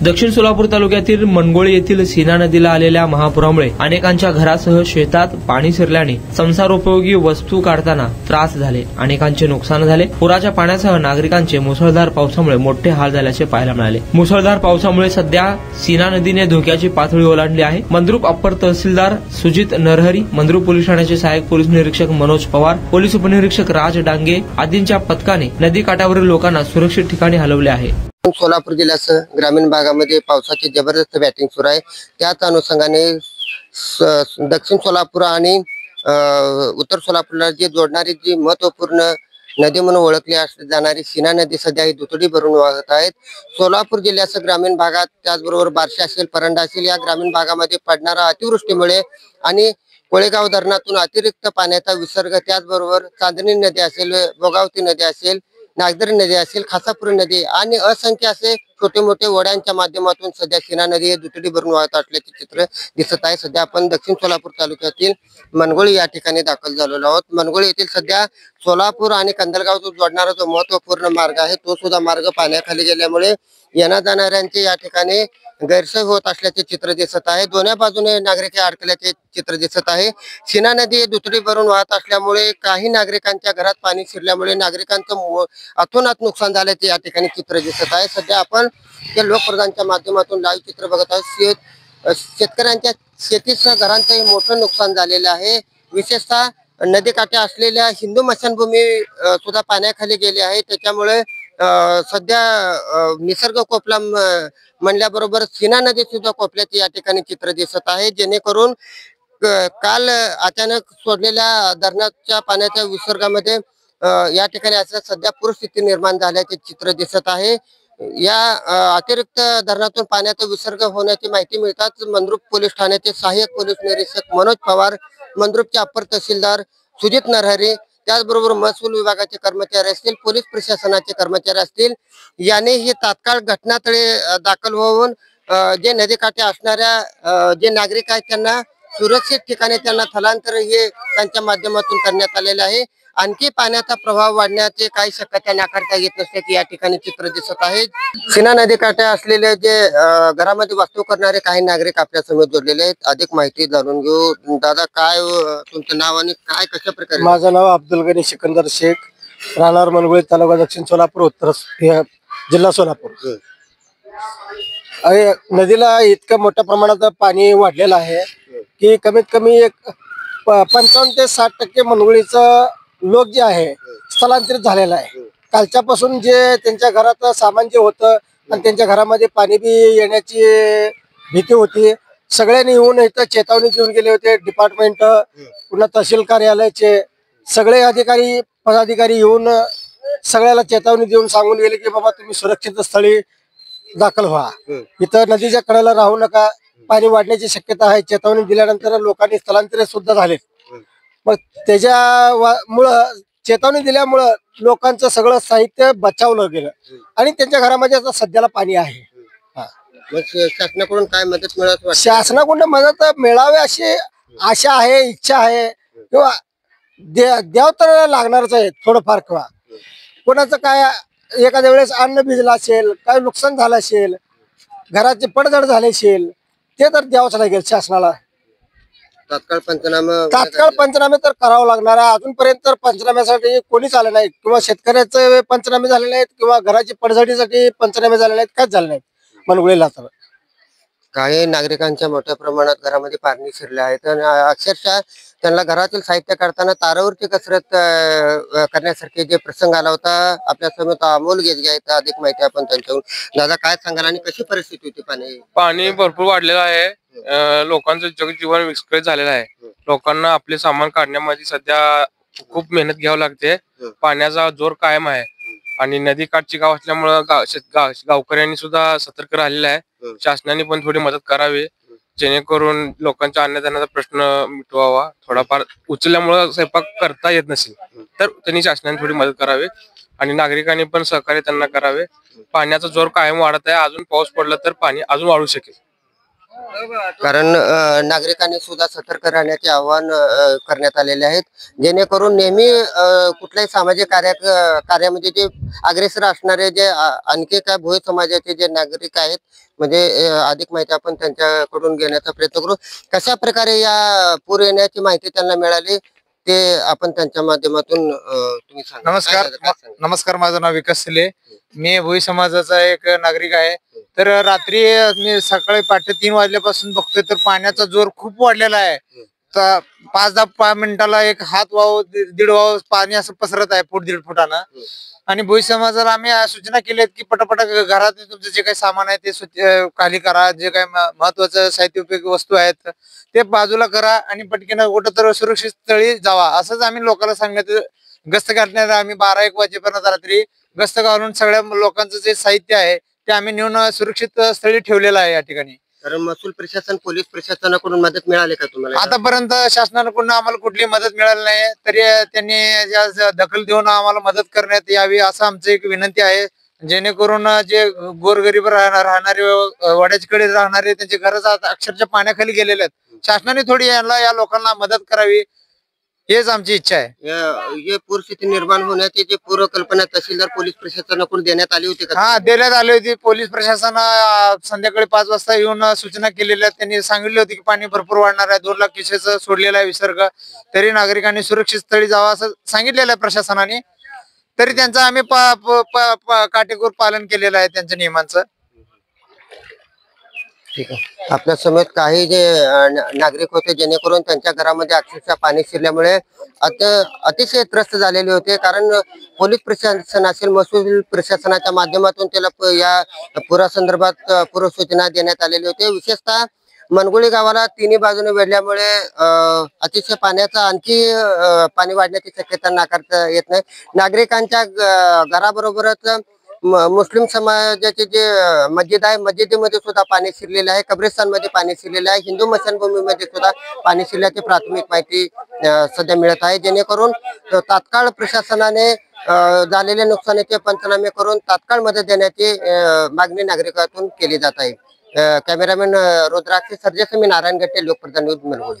दक्षिण सोलापूर तालुक्यातील मनगोळी येथील सीना नदीला आलेल्या महापुरामुळे अनेकांच्या घरासह शेतात पाणी शिरल्याने संसारोपयोगी वस्तू काढताना त्रास झाले, अनेकांचे नुकसान झाले। पुराच्या पाण्यासह नागरिकांचे मुसळधार पावसामुळे मोठे हाल झाल्याचे पाहायला मिळाले। मुसळधार पावसामुळे सध्या सीना नदीने धोक्याची पातळी ओलांडली आहे। मंद्रुप अप्पर तहसीलदार सुजित नरहरी, मंद्रुप पोलीस ठाण्याचे सहाय्यक पोलीस निरीक्षक मनोज पवार, पोलीस उपनिरीक्षक राज डांगे आदींच्या पथकाने नदी काठावरील लोकांना सुरक्षित ठिकाणी हलवले आहे। सोलापूर जिल्ह्यासह ग्रामीण भागामध्ये पावसाची जबरदस्त बॅटिंग सुरू आहे। त्याच अनुषंगाने दक्षिण सोलापूर आणि उत्तर सोलापूरला जे जोडणारी जी महत्वपूर्ण नदी म्हणून ओळखली जाणारी सीना नदी सध्या ही दुथडी भरून वाहत आहेत। सोलापूर जिल्ह्यासह ग्रामीण भागात त्याचबरोबर बार्शी असेल, परंडा असेल या ग्रामीण भागामध्ये पडणाऱ्या अतिवृष्टीमुळे आणि कोळेगाव धरणातून अतिरिक्त पाण्याचा विसर्ग, त्याचबरोबर चांदणी नदी असेल, भोगावती नदी असेल, नागदरी नदी असेल, खासापूर नदी आणि असंख्य असे छोटे मोठे ओढ्यांच्या माध्यमातून सध्या सीना नदी हे दुथडी भरून वाहत असल्याचे चित्र दिसत आहे। सध्या आपण दक्षिण सोलापूर तालुक्यातील मनगोळी या ठिकाणी दाखल झालेलो आहोत। मनगोळी येथील सध्या सोलापूर आणि कंदलगाव जोडणारा जो महत्वपूर्ण मार्ग आहे तो सुद्धा मार्ग पाण्याखाली गेल्यामुळे येण्या जाणाऱ्यांचे या ठिकाणी गैरसोय होत असल्याचे चित्र दिसत आहे। दोन्ही बाजूने नागरिक अडकल्याचे चित्र दिसत आहे। सीना नदी दुथडी भरून वाहत असल्यामुळे काही नागरिकांच्या घरात पाणी शिरल्यामुळे नागरिकांचं अतोनात नुकसान झाल्याचे या ठिकाणी चित्र दिसत आहे। सध्या आपण या लोकप्रधानच्या माध्यमातून लाईव्ह चित्र बघत आहोत। शेतकऱ्यांच्या शेतीसह घरांचंही मोठं नुकसान झालेलं आहे। विशेषतः नदीकाठी असलेल्या हिंदू स्मशानभूमी सुद्धा पाण्याखाली गेली आहे। त्याच्यामुळे सध्या निसर्ग कोपला म्हणल्याबरोबर सीना नदी सुद्धा कोपल्याचे या ठिकाणी चित्र दिसत आहे। जेणेकरून काल अचानक सोडलेल्या धरणाच्या पाण्याच्या विसर्गामध्ये या ठिकाणी असं सध्या पूरस्थिती निर्माण झाल्याचे चित्र दिसत आहे। या अतिरिक्त धरणातून पाण्याचा विसर्ग होण्याची माहिती मिळताच मंद्रुप पोलीस ठाण्याचे सहाय्यक पोलीस निरीक्षक मनोज पवार, मंद्रुपचे अप्पर तहसीलदार सुजित नरहरी, त्याचबरोबर महसूल विभागाचे कर्मचारी असतील, पोलीस प्रशासनाचे कर्मचारी असतील, याने ही तात्काळ घटनास्थळी दाखल होऊन जे नदीकाठी असणाऱ्या जे नागरिक आहेत त्यांना सुरक्षित ठिकाणी त्यांना स्थलांतर हे त्यांच्या माध्यमातून करण्यात आलेले आहे। आणखी पाण्याचा प्रभाव वाढण्याचे काही शक्यता नाकारता येत नसल्याचे या ठिकाणी चित्र दिसत आहे। सीना नदीकाठी असलेले जे घरामध्ये वास्तव्य करणारे काही नागरिक आपल्या समोर जोडलेले आहेत। अधिक माहिती जाणून घेऊ। दादा, काय तुमचं नाव आणि काय कशा प्रकारे? माझं नाव अब्दुल गनी सिकंदर शेख, राहणार मनगोळी, तालुका दक्षिण सोलापूर, उत्तर जिल्हा सोलापूर। नदीला इतक्या मोठ्या प्रमाणात पाणी वाढलेलं आहे की कमीत कमी एक 55 ते 60% मनगोळीचं लोक जे आहे स्थलांतरित झालेलं आहे। कालच्यापासून जे त्यांच्या घरात सामान जे होतं आणि त्यांच्या घरामध्ये पाणी बी येण्याची भीती होती, सगळ्यांनी येऊन इथं चेतावणी देऊन गेले होते। डिपार्टमेंट, पुन्हा तहसील कार्यालयाचे सगळे अधिकारी पदाधिकारी येऊन सगळ्याला चेतावणी देऊन सांगून गेले की बाबा तुम्ही सुरक्षित स्थळी दाखल व्हा, इथं नदीच्या कडेला राहू नका, पाणी वाढण्याची शक्यता आहे। चेतावणी दिल्यानंतर लोकांनी स्थलांतरित सुद्धा झाले। मग त्याच्यामुळं चेतावणी दिल्यामुळं लोकांचं सगळं साहित्य बचावलं गेलं आणि त्यांच्या घरामध्ये आता सध्याला पाणी आहे। शासनाकडून काय मदत मिळत? शासनाकडून मदत मिळावी अशी आशा आहे, इच्छा आहे, किंवा द्याव तर लागणारच आहे थोडंफार। किंवा कोणाचं काय एखाद्या वेळेस अन्न भिजलं असेल, काय नुकसान झालं असेल, घराचे पडझड झाले असेल, ते तर द्यावंच लागेल शासनाला। तात्काळ पंचनामे तर करावं लागणार आहे। अजूनपर्यंत तर पंचनाम्यासाठी कोणीच आलं नाही, किंवा शेतकऱ्याचे पंचनामे झाले नाहीत, किंवा घराची पडझडीसाठी पंचनामे झाले नाहीत, काहीच झालं नाही मनगोळीला। तर काही नागरिकांच्या मोठ्या प्रमाणात घरामध्ये पाणी शिरले आहे, तर अक्षरशः त्यांना घरातील साहित्य काढताना तारावरची कसरत करण्यासारखे जे प्रसंग आला होता। आपल्या समोर अमोल गेजगे आहेत, अधिक माहिती आपण त्यांच्याकडून। दादा, काय सांगाल आणि कशी परिस्थिती होती? पाणी भरपूर वाढलेलं आहे, लोकांचं जगजीवन विस्कळीत झालेलं आहे। लोकांना आपले सामान काढण्यामध्ये सध्या खूप मेहनत घ्यावी लागते। पाण्याचा जोर कायम आहे आणि नदी काठची गाव असल्यामुळं गावकऱ्यांनी सुद्धा सतर्क राहिलेलं आहे। शासनाने पण थोडी मदत करावी, जेणेकरून लोकांच्या अन्नधान्याचा प्रश्न मिटवावा। थोडाफार उचलल्यामुळे स्वयंपाक करता येत नसेल तर त्यांनी शासनाने थोडी मदत करावी आणि नागरिकांनी पण सहकार्य त्यांना करावे। पाण्याचा जोर कायम वाढत आहे, अजून पाऊस पडला तर पाणी अजून वाढू शकेल। कारण नागरिकांनी सुद्धा सतर्क राहण्याचे आवाहन करण्यात आलेले आहेत, जेणेकरून नेहमी कुठल्याही सामाजिक कार्यामध्ये जे अग्रेसर असणारे जे आणखी काय भोई समाजाचे जे नागरिक आहेत, म्हणजे अधिक माहिती आपण त्यांच्याकडून घेण्याचा प्रयत्न करू. कशा प्रकारे या पूर येण्याची माहिती त्यांना मिळाली ते आपण त्यांच्या माध्यमातून तुम्ही सांगा. नमस्कार. काय सांगा? नमस्कार, माझं नाव विकास सिले. मी भोई समाजाचा एक नागरिक आहे. तर रात्री मी सकाळी पहाटे 3 वाजल्यापासून बघतोय तर पाण्याचा जोर खूप वाढलेला आहे. तर 5-10 मिनिटाला एक हात वाव दीड वाव पाणी असं पसरत आहे, फूट 1.5 फुटानं. आणि भोई समाजाला आम्ही सूचना केली आहेत की पटापट घरात तुमचं जे काही सामान आहे ते खाली करा, जे काही महत्वाचं साहित्य उपयोगी वस्तू आहेत ते बाजूला करा आणि पटकन कुठं तर सुरक्षित स्थळी जावा, असंच आम्ही लोकांना सांगण्यात गस्त घालण्यात. आम्ही 12-1 वाजेपर्यंत रात्री गस्त घालून सगळ्या लोकांचं जे साहित्य आहे ते आम्ही नेऊन सुरक्षित स्थळी ठेवलेलं आहे या ठिकाणी. कारण महसूल प्रशासन, पोलीस प्रशासनाकडून मदत मिळाली का तुम्हाला? आतापर्यंत शासनाकडून आम्हाला कुठली मदत मिळाली नाही, तरी त्यांनी दखल देऊन आम्हाला मदत करण्यात यावी असं आमचं एक विनंती आहे, जेणेकरून जे गोरगरीब राहणारे वाड्याकडे राहणारे त्यांचे घर अक्षरशः पाण्याखाली गेलेले आहेत. शासनाने थोडी या लोकांना मदत करावी हेच आमची इच्छा आहे. हे पूरस्थिती निर्माण होण्याची जी पूर्वकल्पना तहसीलदार पोलीस प्रशासनाकडून देण्यात आली होती का? हा, देण्यात आली होती. पोलीस प्रशासन संध्याकाळी 5 वाजता येऊन सूचना केलेल्या. त्यांनी सांगितले होते की पाणी भरपूर वाढणार आहे, 2 लाख क्युसेस सोडलेला आहे विसर्ग, तरी नागरिकांनी सुरक्षित स्थळी जावं असं सांगितलेलं आहे प्रशासनाने. तरी त्यांचं आम्ही काटेकोर पालन केलेलं आहे त्यांच्या नियमांचं. ठीक आहे. आपल्या समेत काही जे नागरिक होते, जेणेकरून त्यांच्या घरामध्ये अक्षरशः पाणी शिरल्यामुळे अतिशय त्रस्त झालेले होते. कारण पोलीस प्रशासन असेल, महसूल प्रशासनाच्या माध्यमातून त्याला या पुरासंदर्भात पूर्वसूचना देण्यात आलेली होती. विशेषतः मनगुळी गावाला तिन्ही बाजूने वेढल्यामुळे अतिशय पाण्याचा आणखी पाणी वाढण्याची शक्यता नाकारता येत नाही. नागरिकांच्या घराबरोबरच मुस्लिम समाजाचे जे मस्जिद आहे, मस्जिदीमध्ये सुद्धा पाणी शिरलेले आहे, कब्रिस्तान मध्ये पाणी शिरलेले आहे, हिंदू स्मशानभूमीमध्ये सुद्धा पाणी शिरल्याची प्राथमिक माहिती सध्या मिळत आहे. जेणेकरून तात्काळ प्रशासनाने झालेल्या नुकसानीचे पंचनामे करून तात्काळ मदत देण्याची मागणी नागरिकातून केली जात आहे. कॅमेरामॅन रुद्राक्षी सर्जेस, मी नारायण गट्टे, लोकप्रधान न्यूज, मनगुळी.